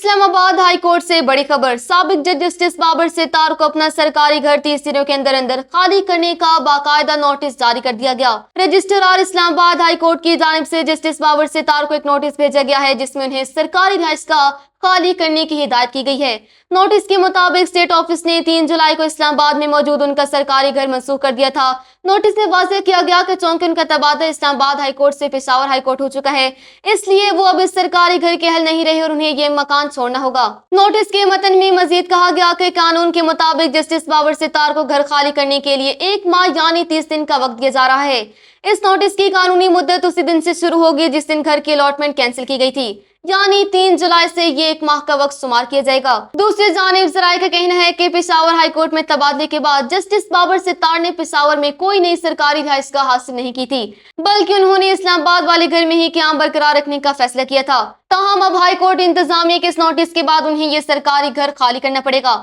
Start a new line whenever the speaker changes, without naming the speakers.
اسلام آباد high court سے بڑی خبر، سابق جج جسٹس بابر ستار کو اپنا سرکاری گھر 30 دنوں کے اندر خالی کرنے کا باقاعدہ نوٹس جاری کر دیا گیا۔ رجسٹرار اسلام آباد ہائی کورٹ کی جانب سے جسٹس بابر ستار کو ایک نوٹس بھیجا گیا ہے، جس میں انہیں سرکاری رہائش کا خالی کرنے کی ہدایت کی گئی ہے۔ نوٹس کے مطابق اسٹیٹ آفس نے 3 جولائی کو اسلام آباد میں موجود ان کا سرکاری گھر منسوخ کر دیا تھا۔ نوٹس میں واضح کیا گیا کہ چونکہ ان کا تبادلہ اسلام آباد ہائی کورٹ سے پشاور ہائی کورٹ ہو چکا ہے، اس لیے وہ اب اس سرکاری گھر کے اہل نہیں رہے اور انہیں یہ مکان چھوڑنا ہوگا۔ نوٹس کے متن میں مزید کہا گیا کہ قانون کے مطابق جسٹس بابر ستار کو گھر خالی کرنے کے لیے 1 ماہ یعنی 30 دن کا وقت دیا جا رہا ہے۔ اس نوٹس کی قانونی مدت اسی دن سے شروع ہوگی جس دن گھر کی الاٹمنٹ کینسل کی گئی تھی، یعنی 3 جولائی سے یہ 1 ماہ کا وقت شمار کیا جائے گا۔ دوسری جانب ذرائع کا کہنا ہے کہ پشاور ہائی کورٹ میں تبادلے کے بعد جسٹس بابر ستار نے پشاور میں کوئی نئی سرکاری رہائش گاہ حاصل نہیں کی تھی، بلکہ انہوں نے اسلام آباد والے گھر میں ہی قیام برقرار رکھنے کا فیصلہ کیا تھا۔ تاہم اب ہائی کورٹ انتظامیہ کے اس نوٹس کے بعد انہیں یہ سرکاری گھر خالی کرنا پڑے گا۔